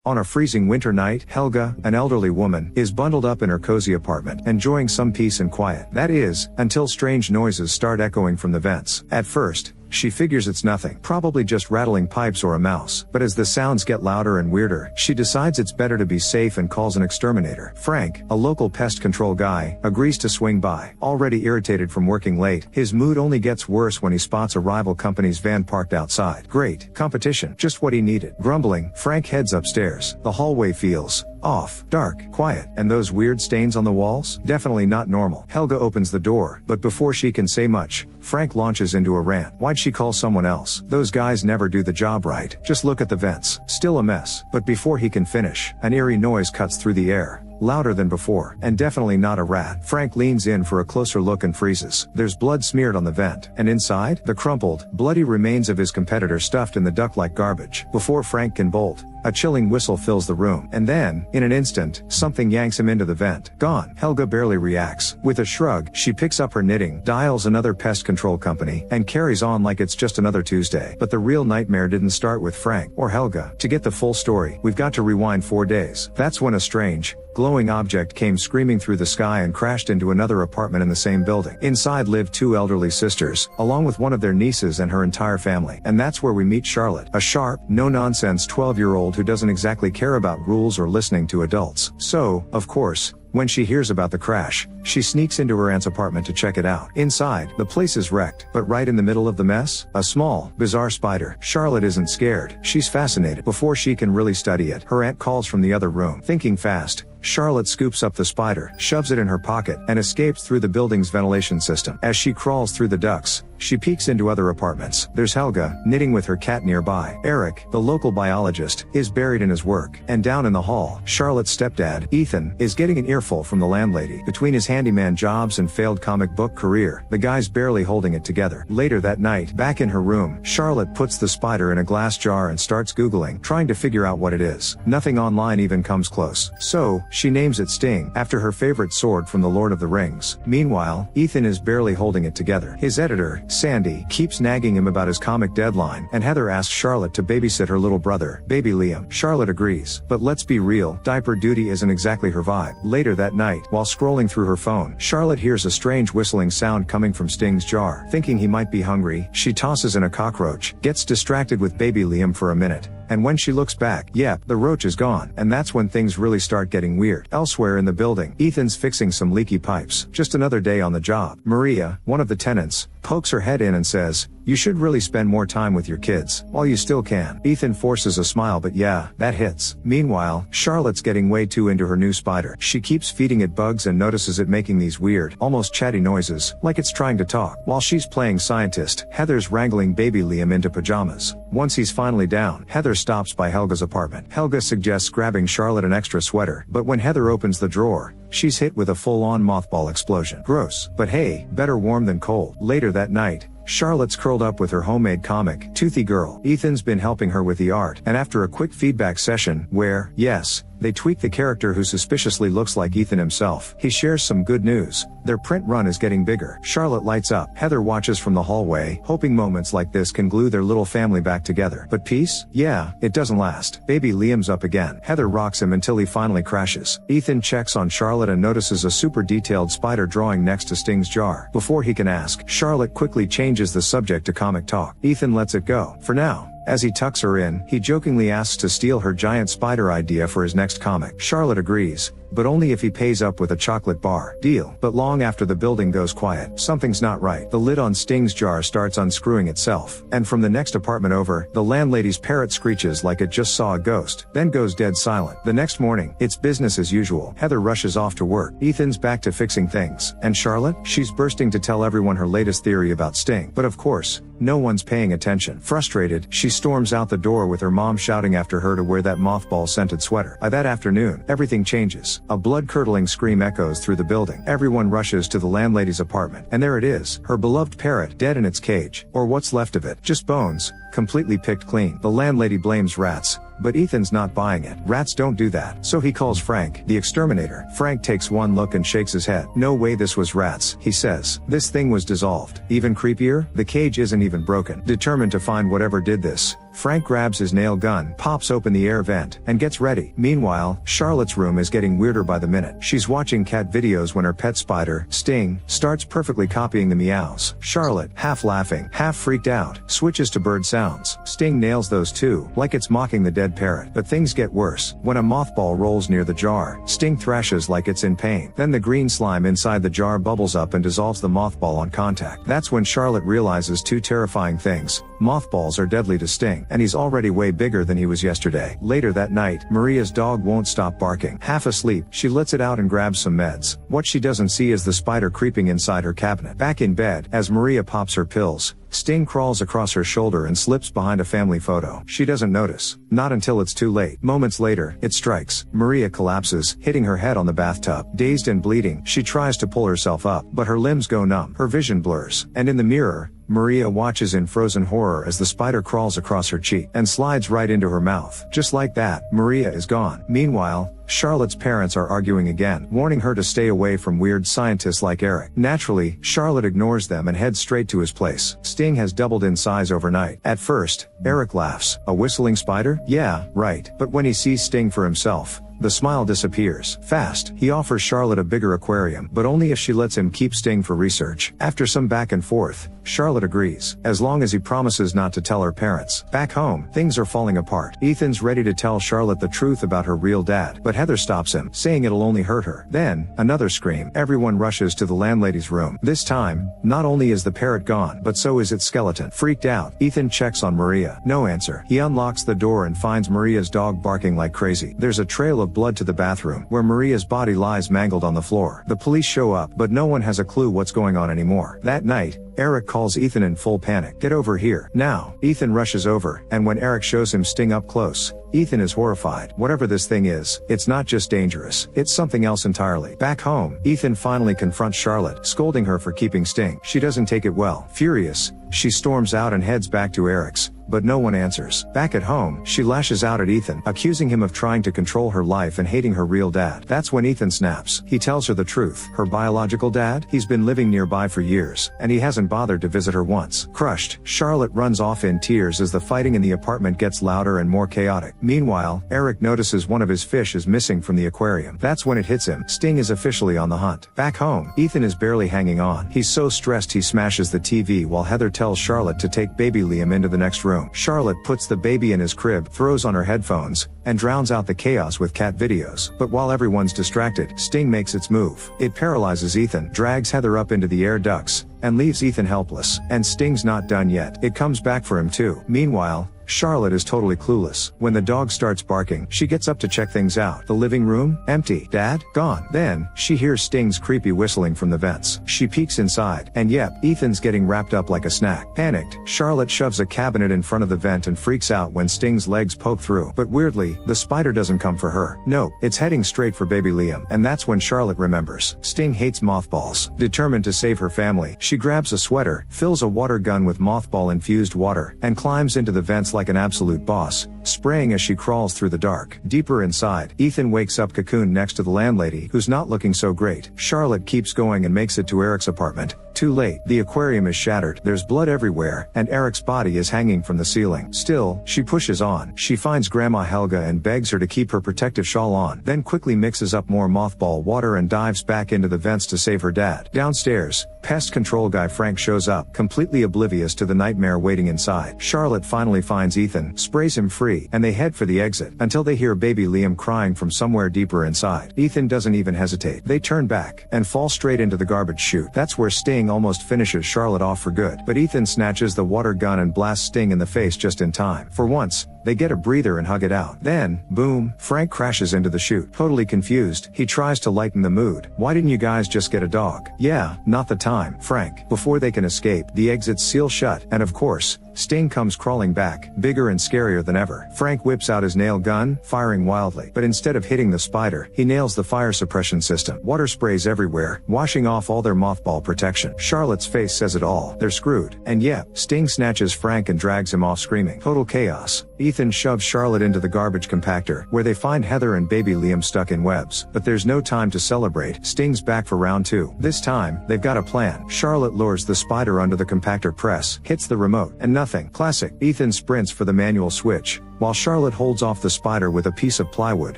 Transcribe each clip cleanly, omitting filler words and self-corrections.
On a freezing winter night, Helga, an elderly woman, is bundled up in her cozy apartment, enjoying some peace and quiet. That is, until strange noises start echoing from the vents. At first, she figures it's nothing, probably just rattling pipes or a mouse. But as the sounds get louder and weirder, she decides it's better to be safe and calls an exterminator. Frank, a local pest control guy, agrees to swing by. Already irritated from working late, his mood only gets worse when he spots a rival company's van parked outside. Great, competition, just what he needed. Grumbling, Frank heads upstairs. The hallway feels off, dark, quiet, and those weird stains on the walls? Definitely not normal. Helga opens the door, but before she can say much, Frank launches into a rant. Why'd she call someone else? Those guys never do the job right. Just look at the vents. Still a mess. But before he can finish, an eerie noise cuts through the air. Louder than before, and definitely not a rat. Frank leans in for a closer look and freezes. There's blood smeared on the vent, and inside, the crumpled, bloody remains of his competitor stuffed in the duct-like garbage. Before Frank can bolt, a chilling whistle fills the room, and then, in an instant, something yanks him into the vent. Gone. Helga barely reacts. With a shrug, she picks up her knitting, dials another pest control company, and carries on like it's just another Tuesday. But the real nightmare didn't start with Frank or Helga. To get the full story, we've got to rewind 4 days. That's when a strange, glowing object came screaming through the sky and crashed into another apartment in the same building. Inside lived 2 elderly sisters, along with one of their nieces and her entire family. And that's where we meet Charlotte, a sharp, no-nonsense 12-year-old who doesn't exactly care about rules or listening to adults. So, of course, when she hears about the crash, she sneaks into her aunt's apartment to check it out. Inside, the place is wrecked, but right in the middle of the mess, a small, bizarre spider. Charlotte isn't scared. She's fascinated. Before she can really study it, her aunt calls from the other room. Thinking fast, Charlotte scoops up the spider, shoves it in her pocket, and escapes through the building's ventilation system. As she crawls through the ducts, she peeks into other apartments. There's Helga, knitting with her cat nearby. Eric, the local biologist, is buried in his work. And down in the hall, Charlotte's stepdad, Ethan, is getting an earful from the landlady. Between his handyman jobs and failed comic book career, the guy's barely holding it together. Later that night, back in her room, Charlotte puts the spider in a glass jar and starts Googling, trying to figure out what it is. Nothing online even comes close. So, she names it Sting, after her favorite sword from the Lord of the Rings. Meanwhile, Ethan is barely holding it together. His editor, Sandy, keeps nagging him about his comic deadline, and Heather asks Charlotte to babysit her little brother, baby Liam. Charlotte agrees, but let's be real, diaper duty isn't exactly her vibe. Later that night, while scrolling through her phone, Charlotte hears a strange whistling sound coming from Sting's jar. Thinking he might be hungry, she tosses in a cockroach, gets distracted with baby Liam for a minute, and when she looks back, yep, the roach is gone. And that's when things really start getting weird. Elsewhere in the building, Ethan's fixing some leaky pipes. Just another day on the job. Maria, one of the tenants, pokes her head in and says, "You should really spend more time with your kids, while you still can." Ethan forces a smile, but yeah, that hits. Meanwhile, Charlotte's getting way too into her new spider. She keeps feeding it bugs and notices it making these weird, almost chatty noises, like it's trying to talk. While she's playing scientist, Heather's wrangling baby Liam into pajamas. Once he's finally down, Heather stops by Helga's apartment. Helga suggests grabbing Charlotte an extra sweater, but when Heather opens the drawer, she's hit with a full-on mothball explosion. Gross. But hey, better warm than cold. Later that night, Charlotte's curled up with her homemade comic, Toothy Girl. Ethan's been helping her with the art, and after a quick feedback session, where, yes, they tweak the character who suspiciously looks like Ethan himself, he shares some good news. Their print run is getting bigger. Charlotte lights up. Heather watches from the hallway, hoping moments like this can glue their little family back together. But peace? Yeah, it doesn't last. Baby Liam's up again. Heather rocks him until he finally crashes. Ethan checks on Charlotte and notices a super detailed spider drawing next to Sting's jar. Before he can ask, Charlotte quickly changes the subject to comic talk. Ethan lets it go. For now. As he tucks her in, he jokingly asks to steal her giant spider idea for his next comic. Charlotte agrees, but only if he pays up with a chocolate bar. Deal. But long after the building goes quiet, something's not right. The lid on Sting's jar starts unscrewing itself, and from the next apartment over, the landlady's parrot screeches like it just saw a ghost, then goes dead silent. The next morning, it's business as usual. Heather rushes off to work. Ethan's back to fixing things. And Charlotte? She's bursting to tell everyone her latest theory about Sting. But of course, no one's paying attention. Frustrated, she storms out the door with her mom shouting after her to wear that mothball-scented sweater. By that afternoon, everything changes. A blood-curdling scream echoes through the building. Everyone rushes to the landlady's apartment, and there it is, her beloved parrot, dead in its cage. Or what's left of it. Just bones, completely picked clean. The landlady blames rats, but Ethan's not buying it. Rats don't do that. So he calls Frank, the exterminator. Frank takes one look and shakes his head. No way this was rats, he says. This thing was dissolved. Even creepier, the cage isn't even broken. Determined to find whatever did this, Frank grabs his nail gun, pops open the air vent, and gets ready. Meanwhile, Charlotte's room is getting weirder by the minute. She's watching cat videos when her pet spider, Sting, starts perfectly copying the meows. Charlotte, half laughing, half freaked out, switches to bird sounds. Sting nails those too, like it's mocking the dead parrot. But things get worse. When a mothball rolls near the jar, Sting thrashes like it's in pain. Then the green slime inside the jar bubbles up and dissolves the mothball on contact. That's when Charlotte realizes two terrifying things. Mothballs are deadly to Sting, and he's already way bigger than he was yesterday. Later that night, Maria's dog won't stop barking. Half asleep, she lets it out and grabs some meds. What she doesn't see is the spider creeping inside her cabinet. Back in bed, as Maria pops her pills, Sting crawls across her shoulder and slips behind a family photo. She doesn't notice. Not until it's too late. Moments later, it strikes. Maria collapses, hitting her head on the bathtub. Dazed and bleeding, she tries to pull herself up, but her limbs go numb. Her vision blurs. And in the mirror, Maria watches in frozen horror as the spider crawls across her cheek and slides right into her mouth. Just like that, Maria is gone. Meanwhile, Charlotte's parents are arguing again, warning her to stay away from weird scientists like Eric. Naturally, Charlotte ignores them and heads straight to his place. Sting has doubled in size overnight. At first, Eric laughs. A whistling spider? Yeah, right. But when he sees Sting for himself, the smile disappears. Fast, he offers Charlotte a bigger aquarium, but only if she lets him keep Sting for research. After some back and forth, Charlotte agrees, as long as he promises not to tell her parents. Back home, things are falling apart. Ethan's ready to tell Charlotte the truth about her real dad, but Heather stops him, saying it'll only hurt her. Then, another scream. Everyone rushes to the landlady's room. This time, not only is the parrot gone, but so is its skeleton. Freaked out, Ethan checks on Maria. No answer. He unlocks the door and finds Maria's dog barking like crazy. There's a trail of blood to the bathroom, where Maria's body lies mangled on the floor. The police show up, but no one has a clue what's going on anymore. That night, Eric calls Ethan in full panic. Get over here. Now. Ethan rushes over, and when Eric shows him Sting up close, Ethan is horrified. Whatever this thing is, it's not just dangerous, it's something else entirely. Back home, Ethan finally confronts Charlotte, scolding her for keeping Sting. She doesn't take it well. Furious, she storms out and heads back to Eric's, but no one answers. Back at home, she lashes out at Ethan, accusing him of trying to control her life and hating her real dad. That's when Ethan snaps. He tells her the truth. Her biological dad? He's been living nearby for years, and he hasn't bothered to visit her once. Crushed, Charlotte runs off in tears as the fighting in the apartment gets louder and more chaotic. Meanwhile, Eric notices one of his fish is missing from the aquarium. That's when it hits him. Sting is officially on the hunt. Back home, Ethan is barely hanging on. He's so stressed he smashes the TV while Heather tells Charlotte to take baby Liam into the next room. Charlotte puts the baby in his crib, throws on her headphones, and drowns out the chaos with cat videos. But while everyone's distracted, Sting makes its move. It paralyzes Ethan, drags Heather up into the air ducts, and leaves Ethan helpless. And Sting's not done yet. It comes back for him too. Meanwhile, Charlotte is totally clueless. When the dog starts barking, she gets up to check things out. The living room? Empty. Dad? Gone. Then, she hears Sting's creepy whistling from the vents. She peeks inside, and yep, Ethan's getting wrapped up like a snack. Panicked, Charlotte shoves a cabinet in front of the vent and freaks out when Sting's legs poke through. But weirdly, the spider doesn't come for her. Nope, it's heading straight for baby Liam. And that's when Charlotte remembers. Sting hates mothballs. Determined to save her family, she grabs a sweater, fills a water gun with mothball-infused water, and climbs into the vents like an absolute boss, spraying as she crawls through the dark. Deeper inside, Ethan wakes up cocooned next to the landlady, who's not looking so great. Charlotte keeps going and makes it to Eric's apartment. Too late. The aquarium is shattered. There's blood everywhere, and Eric's body is hanging from the ceiling. Still, she pushes on. She finds Grandma Helga and begs her to keep her protective shawl on, then quickly mixes up more mothball water and dives back into the vents to save her dad. Downstairs, pest control guy Frank shows up, completely oblivious to the nightmare waiting inside. Charlotte finally finds Ethan, sprays him free, and they head for the exit, until they hear baby Liam crying from somewhere deeper inside. Ethan doesn't even hesitate. They turn back, and fall straight into the garbage chute. That's where Sting almost finishes Charlotte off for good, but Ethan snatches the water gun and blasts Sting in the face just in time. For once, they get a breather and hug it out. Then, boom, Frank crashes into the chute. Totally confused, he tries to lighten the mood. Why didn't you guys just get a dog? Yeah, not the time, Frank. Before they can escape, the exits seal shut, and of course, Sting comes crawling back, bigger and scarier than ever. Frank whips out his nail gun, firing wildly, but instead of hitting the spider, he nails the fire suppression system. Water sprays everywhere, washing off all their mothball protection. Charlotte's face says it all. They're screwed. And yep, Sting snatches Frank and drags him off screaming. Total chaos. Ethan shoves Charlotte into the garbage compactor, where they find Heather and baby Liam stuck in webs. But there's no time to celebrate. Sting's back for round 2. This time, they've got a plan. Charlotte lures the spider under the compactor press, hits the remote, and nothing. Classic. Ethan sprints for the manual switch, while Charlotte holds off the spider with a piece of plywood,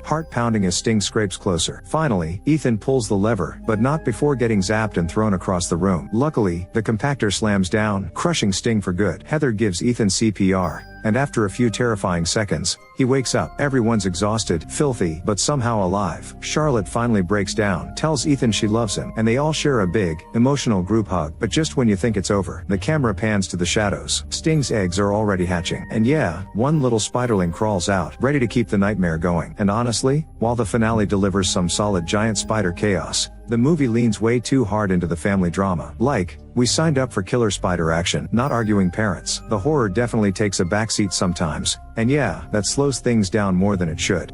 heart pounding as Sting scrapes closer. Finally, Ethan pulls the lever, but not before getting zapped and thrown across the room. Luckily, the compactor slams down, crushing Sting for good. Heather gives Ethan CPR, and after a few terrifying seconds, he wakes up. Everyone's exhausted, filthy, but somehow alive. Charlotte finally breaks down, tells Ethan she loves him, and they all share a big, emotional group hug. But just when you think it's over, the camera pans to the shadows. Sting's eggs are already hatching. And yeah, one little spiderling crawls out, ready to keep the nightmare going. And honestly, while the finale delivers some solid giant spider chaos, the movie leans way too hard into the family drama. Like, we signed up for killer spider action, not arguing parents. The horror definitely takes a backseat sometimes, and yeah, that slows things down more than it should.